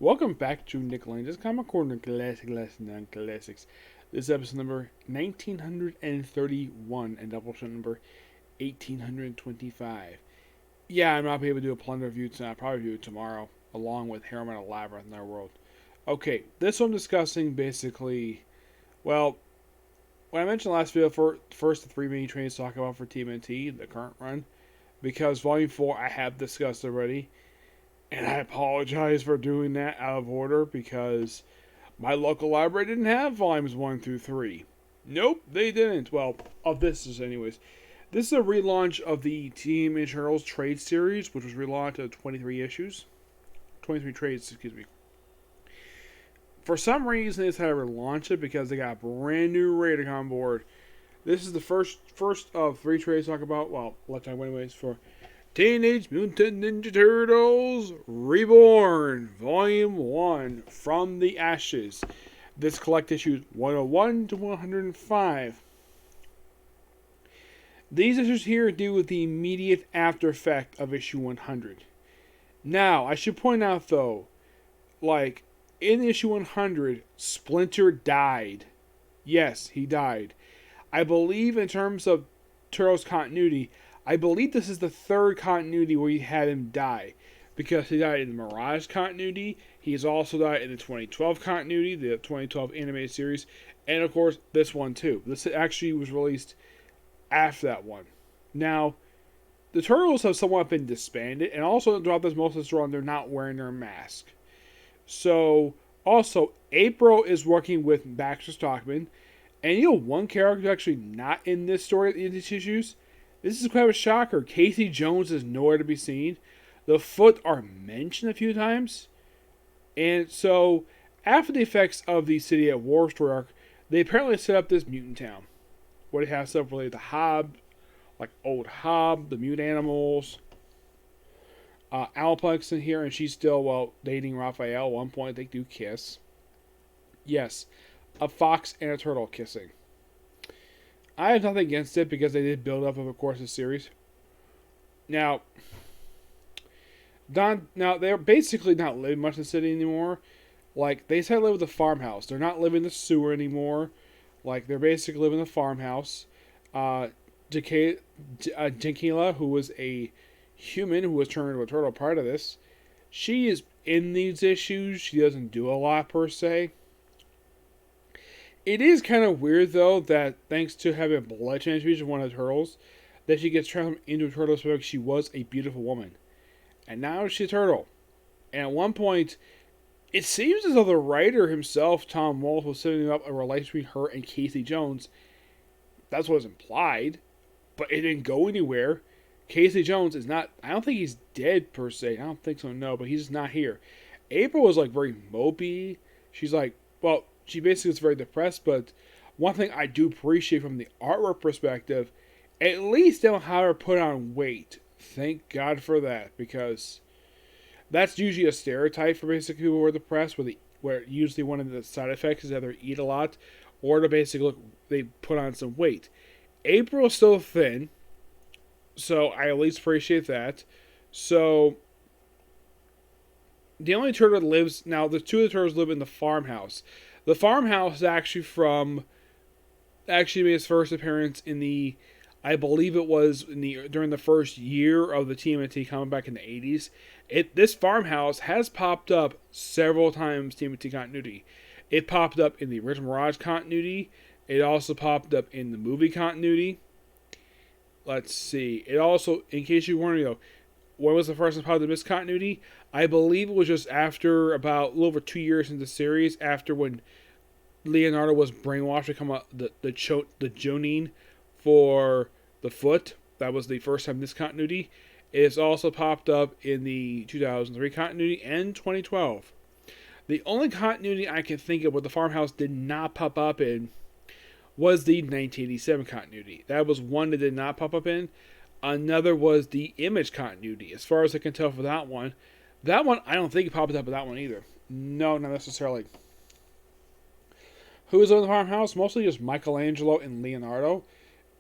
Welcome back to Nick Lenz Comic Corner Classic Lesson on Classics. This is episode number 1931 and Doubleshot number 1825. Yeah, I'm not be able to do a Plunder review tonight. I'll probably do it tomorrow, along with Harriman Labyrinth in our world. Okay, this one I'm discussing basically, well, when I mentioned last video, first the three mini trains to talk about for TMNT, the current run, because Volume 4 I have discussed already. And I apologize for doing that out of order because my local library didn't have volumes 1 through 3. Nope, they didn't. Well, of this is anyways. This is a relaunch of the Team Eternals trade series, which was relaunched to 23 issues. 23 trades, excuse me. For some reason, they decided to relaunch it because they got a brand new rating on board. This is the first of 3 trades to talk about. Well, let's talk anyways for Teenage Mutant Ninja Turtles Reborn, Volume 1, From the Ashes. This collect issues 101 to 105. These issues here deal with the immediate after effect of issue 100. Now, I should point out though, like, in issue 100, Splinter died. Yes, he died. I believe in terms of Turtles continuity, I believe this is the third continuity where you had him die. Because he died in the Mirage continuity, he's also died in the 2012 continuity, the 2012 animated series, and of course, this one too. This actually was released after that one. Now, the Turtles have somewhat been disbanded, and also throughout this most of this run, they're not wearing their mask. So, also, April is working with Baxter Stockman, and you know one character actually not in this story, in these issues? This is kind of a shocker. Casey Jones is nowhere to be seen. The Foot are mentioned a few times. And so, after the effects of the City at War story arc, they apparently set up this mutant town. Where they have stuff related to Hob, like old Hob, the mute animals. Alplex in here, and she's still, well, dating Raphael. At one point, they do kiss. Yes, a fox and a turtle kissing. I have nothing against it because they did build up over the course of the series. Now, they're basically not living much in the city anymore. Like, they decided to live with the farmhouse. They're not living in the sewer anymore. Like, they're basically living in the farmhouse. Jinkila, who was a human who was turned into a turtle part of this, she is in these issues. She doesn't do a lot per se. It is kind of weird, though, that thanks to having a blood transfusion of one of the turtles, that she gets transformed into a turtle because she was a beautiful woman. And now she's a turtle. And at one point, it seems as though the writer himself, Tom Walsh, was setting up a relationship between her and Casey Jones. That's what was implied. But it didn't go anywhere. Casey Jones is not... I don't think he's dead, per se. I don't think so, no. But he's just not here. April was, like, very mopey. She's like, well... She basically is very depressed, but one thing I do appreciate from the artwork perspective, at least they don't have her put on weight. Thank God for that, because that's usually a stereotype for basically people who are depressed, where usually one of the side effects is either eat a lot, or to basically they put on some weight. April is still thin, so I at least appreciate that. So, the only turtle that lives, now the two of the turtles live in the farmhouse. The farmhouse is actually made its first appearance in the, I believe it was during the first year of the TMNT coming back in the 80s. This farmhouse has popped up several times TMNT continuity. It popped up in the original Mirage continuity. It also popped up in the movie continuity. Let's see. It also, in case you weren't, when was the first time popped up in this continuity? I believe it was just after about a little over 2 years into the series, after when Leonardo was brainwashed to come up the Jonin for the Foot. That was the first time in this continuity. It's also popped up in the 2003 continuity and 2012. The only continuity I can think of where the farmhouse did not pop up in was the 1987 continuity. That was one that did not pop up in. Another was the Image continuity. As far as I can tell for that one, I don't think it popped up in that one either. No, not necessarily. Who was in the farmhouse? Mostly just Michelangelo and Leonardo.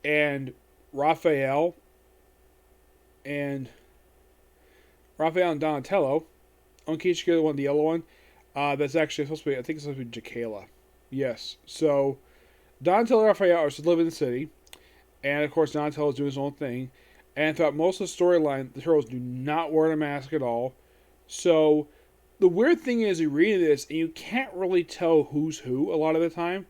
And Raphael and Donatello. In case you get the yellow one. That's actually supposed to be, I think it's supposed to be Jacala. Yes. So, Donatello and Raphael are still living in the city. And, of course, Donatello is doing his own thing. And throughout most of the storyline, the Turtles do not wear a mask at all. So, the weird thing is, you read this, and you can't really tell who's who a lot of the time.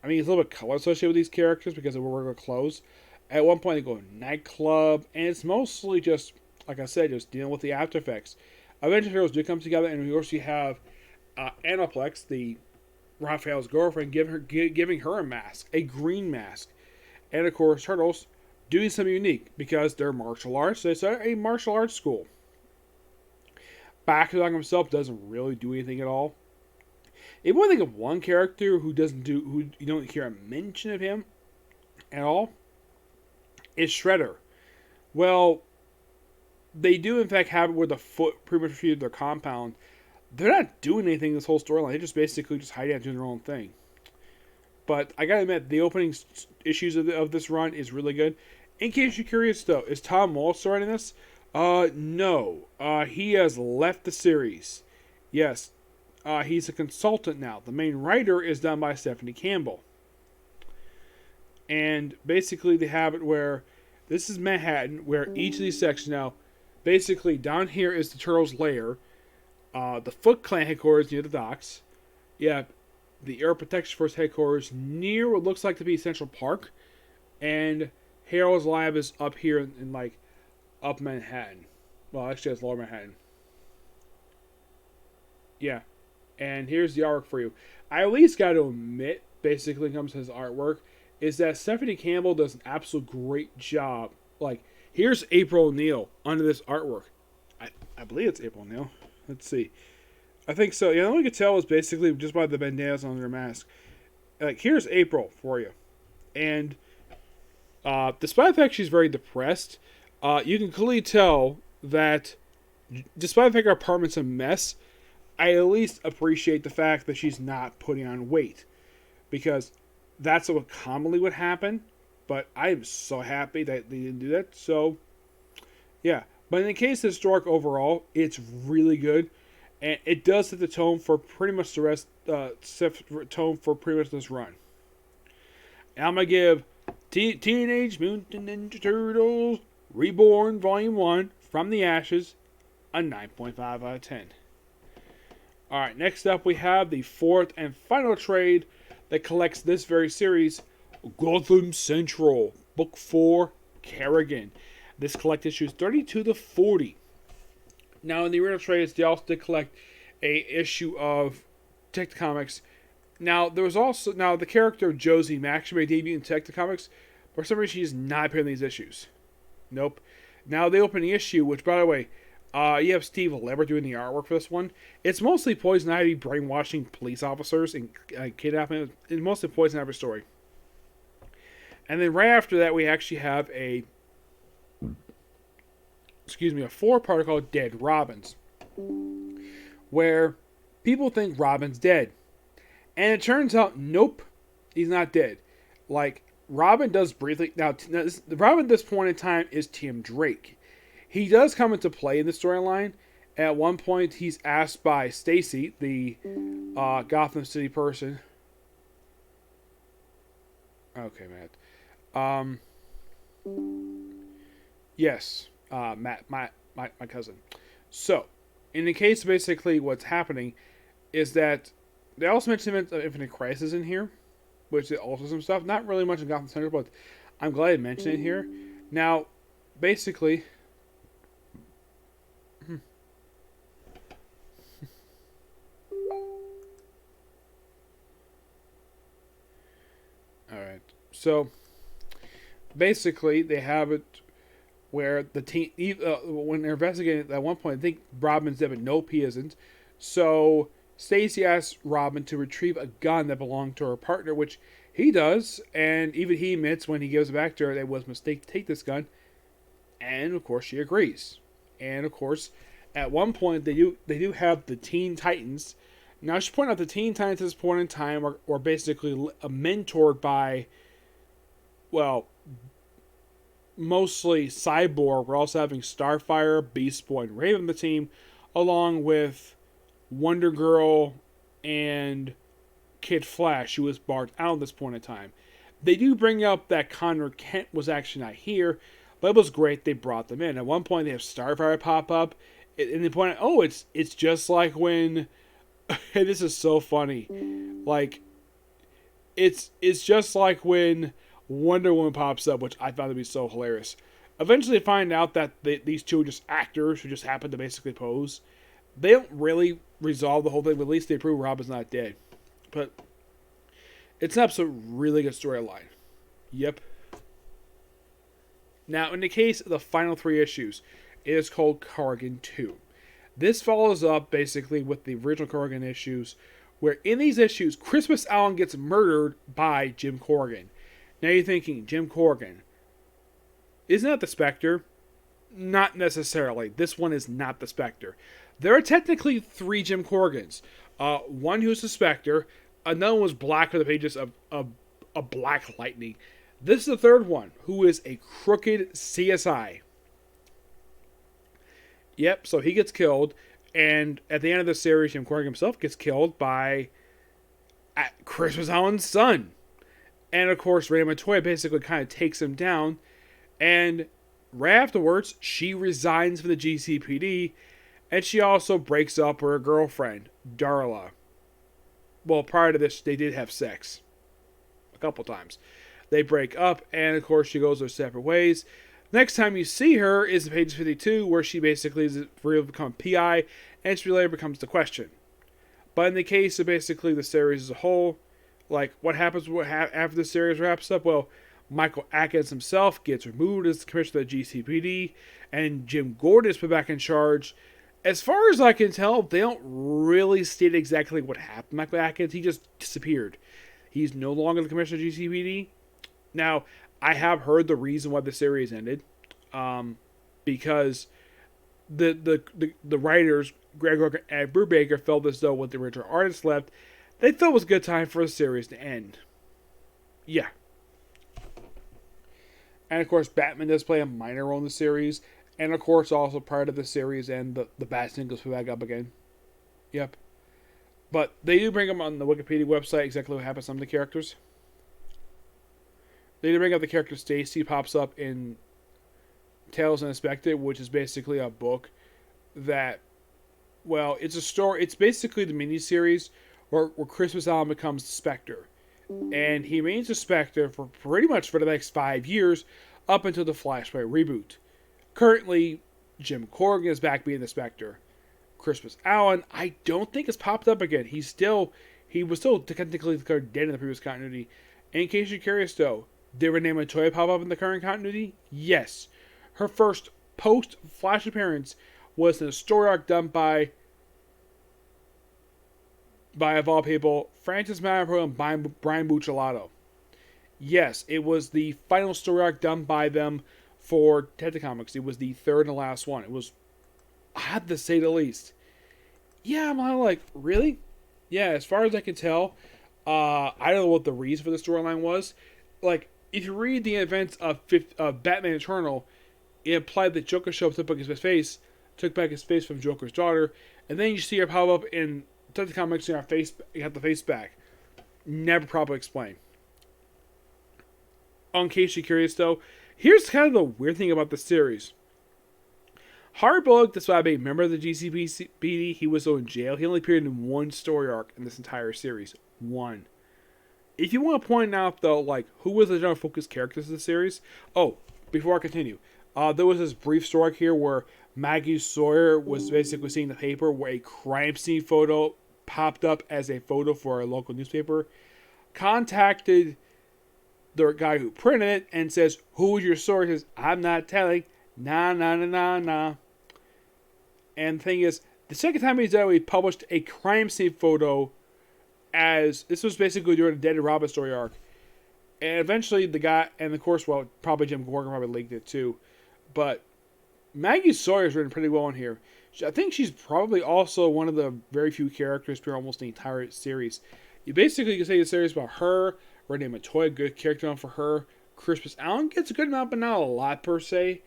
I mean, it's a little bit color associated with these characters because they wear clothes. At one point, they go to a nightclub, and it's mostly just, like I said, just dealing with the after effects. Eventually, heroes do come together, and of course, you have Anaplex, the Raphael's girlfriend, giving her a mask, a green mask, and of course, Turtles doing something unique because they're martial arts. They start a martial arts school. Bakugan himself doesn't really do anything at all. If you want to think of one character who you don't hear a mention of him at all, is Shredder. Well, they do in fact have it where the foot pretty much refuted their compound. They're not doing anything this whole storyline. They're just basically just hiding out doing their own thing. But I gotta admit, the opening issues of this run is really good. In case you're curious, though, is Tom Waltz writing this? No. He has left the series. Yes. He's a consultant now. The main writer is done by Stephanie Campbell. And basically they have it where this is Manhattan, where each of these sections now, basically down here is the Turtles' lair, the Foot Clan headquarters near the docks, yeah, the Air Protection Force headquarters near what looks like to be Central Park, and Harold's lab is up here in like up Manhattan. Well, actually, it's Lower Manhattan. Yeah, and here's the artwork for you. I at least got to admit, basically, when it comes to his artwork, is that Stephanie Campbell does an absolute great job. Like, here's April O'Neil under this artwork. I believe it's April O'Neil. Let's see. I think so. Yeah, the only you can tell is basically just by the bandanas on her mask. Like, here's April for you. And despite the fact she's very depressed, you can clearly tell that despite the fact her apartment's a mess, I at least appreciate the fact that she's not putting on weight. Because that's what commonly would happen. But I'm so happy that they didn't do that. So, yeah. But in the case of the story overall, it's really good. And it does set the tone for pretty much the rest, tone for pretty much this run. And I'm going to give Teenage Mutant Ninja Turtles Reborn Volume 1 From the Ashes a 9.5 out of 10. Alright, next up we have the fourth and final trade that collects this very series, Gotham Central, Book 4, Carrigan. This collects issues 32 to 40. Now, in the original trades, they also did collect a issue of Detective Comics. Now, there was also the character of Josie Max made debut in Detective Comics. For some reason, she's not appearing in these issues. Nope. Now, they open the issue, which, by the way, you have Steve Leber doing the artwork for this one. It's mostly Poison Ivy brainwashing police officers and kidnapping. It's mostly Poison Ivy story. And then right after that, we actually have a 4-part called Dead Robins, where people think Robin's dead. And it turns out, nope, he's not dead. Like, Robin does briefly... Now Robin at this point in time is Tim Drake. He does come into play in the storyline. At one point, he's asked by Stacy, the Gotham City person... Okay, Matt. Yes, Matt, my cousin. So, in the case, basically, what's happening is that they also mentioned Infinite Crisis in here, which is also some stuff. Not really much in Gotham Central, but I'm glad I mentioned it here. Now, basically... Alright, so basically they have it where the team, when they're investigating at one point, I think Robin's dead, but nope, he isn't. So Stacy asks Robin to retrieve a gun that belonged to her partner, which he does, and even he admits when he gives it back to her that it was a mistake to take this gun, and of course she agrees. And of course, at one point they do have the Teen Titans. Now, I should point out the Teen Titans at this point in time are basically mentored by, well, mostly Cyborg. We're also having Starfire, Beast Boy, and Raven on the team, along with Wonder Girl and Kid Flash, who was barred out at this point in time. They do bring up that Connor Kent was actually not here, but it was great they brought them in. At one point, they have Starfire pop up, and they point out, oh, it's just like when. And this is so funny, like it's just like when Wonder Woman pops up, which I found to be so hilarious. Eventually, they find out that these two are just actors who just happen to basically pose. They don't really resolve the whole thing, but at least they prove Robin's not dead. But it's an absolute really good storyline. Yep. Now, in the case of the final 3 issues, it is called Carrigan 2. This follows up basically with the original Carrigan issues, where in these issues, Christmas Allen gets murdered by Jim Corrigan. Now you're thinking, Jim Corrigan, isn't that the Spectre? Not necessarily. This one is not the Spectre. There are technically 3 Jim Corrigans. One who's the Spectre, another one was Black with the pages of Black Lightning. This is the third one, who is a crooked CSI. Yep, so he gets killed, and at the end of the series, Jim Corrigan himself gets killed by Christmas Allen's son. And of course, Ray Montoya basically kind of takes him down, and right afterwards, she resigns from the GCPD, and she also breaks up with her girlfriend, Darla. Well, prior to this, they did have sex. A couple times. They break up, and of course, she goes their separate ways. Next time you see her is in page 52, where she basically is real to become PI, and she later becomes the Question. But in the case of basically the series as a whole, like what happens after the series wraps up? Well, Michael Atkins himself gets removed as the commissioner of the GCPD, and Jim Gordon is put back in charge. As far as I can tell, they don't really state exactly what happened to Michael Atkins. He just disappeared. He's no longer the commissioner of GCPD. Now, I have heard the reason why the series ended, because the writers, Greg Rucka and Brubaker, felt as though with the original artists left, they thought it was a good time for the series to end. Yeah. And of course, Batman does play a minor role in the series, and of course, also part of the series, and the Bat Singles put back up again. Yep. But they do bring them on the Wikipedia website exactly what happens to some of the characters. They do bring up the character Stacy, pops up in Tales Unexpected, which is basically a book that, well, it's a story. It's basically the miniseries where Christmas Allen becomes the Spectre. And he remains a Spectre for pretty much for the next 5 years, up until the Flashpoint reboot. Currently, Jim Corrigan is back being the Spectre. Christmas Allen, I don't think has popped up again. He was still technically declared dead in the previous continuity. And in case you're curious though, did Renee Montoya pop up in the current continuity? Yes. Her first post-Flash appearance was in a story arc done by of all people, Francis Manapro and Brian Buccellato. Yes, it was the final story arc done by them for Detective Comics. It was the third and last one. It was, I had to say the least. Yeah, I'm like, really? Yeah, as far as I can tell, I don't know what the reason for the storyline was. Like, if you read the events of Batman Eternal, it implied that Joker showed up, took back his face from Joker's daughter, and then you see her pop up in Detective Comics and you have the face back. Never properly explained. In case you're curious though, here's kind of the weird thing about the series. Harvey Bullock, despite being a member of the GCPD, he was still in jail. He only appeared in one story arc in this entire series. One. If you want to point out though, like, who was the general focus characters of the series? Oh, before I continue, there was this brief story here where Maggie Sawyer was basically seeing the paper where a crime scene photo popped up as a photo for a local newspaper. Contacted the guy who printed it and says, "Who was your source?" Says, "I'm not telling." Nah. And the thing is, the second time he's done, he published a crime scene photo as this was basically during the Dead and Robin story arc. And eventually the guy, and of course, well, probably Jim Gordon probably leaked it too. But Maggie Sawyer's written pretty well in here. I think she's probably also one of the very few characters through almost the entire series. You basically can say the series about her, Renee Montoya, good character on for her. Christmas Allen gets a good amount, but not a lot per se.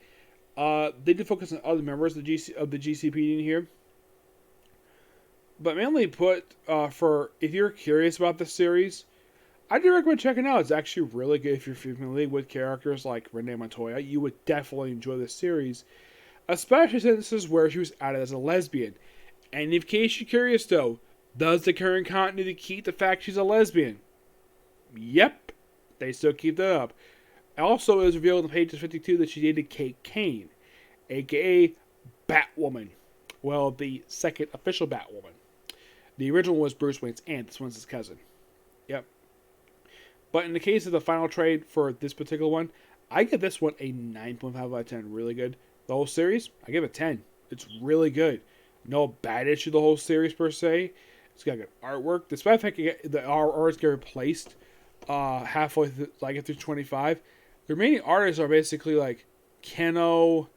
They did focus on other members of the GCPD in here. But mainly put, for if you're curious about the series, I do recommend checking it out. It's actually really good if you're familiar with characters like Renee Montoya. You would definitely enjoy this series, especially since this is where she was outed as a lesbian. And in case you're curious though, does the current continuity keep the fact she's a lesbian? Yep, they still keep that up. Also, it was revealed on pages 52 that she dated Kate Kane, aka Batwoman. Well, the second official Batwoman. The original was Bruce Wayne's aunt. This one's his cousin. Yep. But in the case of the final trade for this particular one, I give this one a 9.5 out of 10. Really good. The whole series, I give it 10. It's really good. No bad issue the whole series per se. It's got good artwork. Despite the fact the artworks get replaced halfway through, like through 25, the remaining artists are basically like Keno,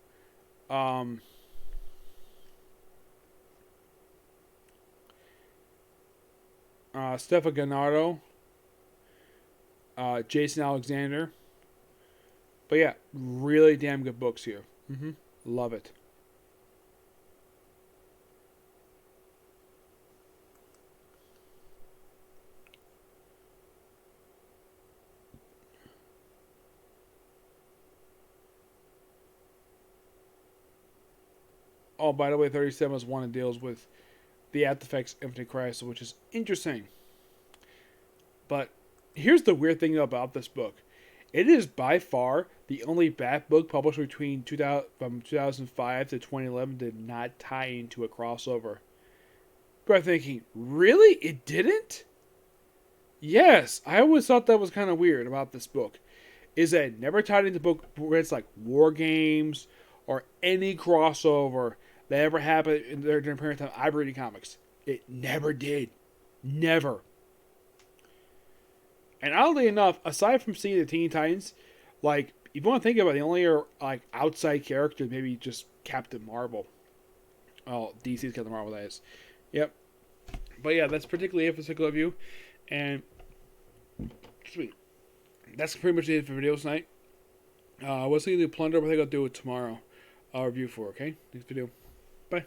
Stefan Gennaro, Jason Alexander. But yeah, really damn good books here. Love it. Oh, by the way, 37 is one that deals with the After Effects Infinite Crisis, which is interesting. But here's the weird thing about this book. It is by far the only Bat book published between 2000, from 2005 to 2011 did not tie into a crossover. But I'm thinking, really? It didn't? Yes, I always thought that was kind of weird about this book. Is that it never tied into book where it's like War Games or any crossover that ever happened in their during period of time I've reading comics. It never did. Never. And oddly enough, aside from seeing the Teen Titans, like, if you want to think about it, the only like outside character, maybe just Captain Marvel. Oh, DC's Captain Marvel, that is. Yep. But yeah, that's particularly it for this particular review. And sweet. That's pretty much it for video tonight. What's going to do Plunder? I think I'll do it tomorrow. I'll review for, okay? Next video. Bye.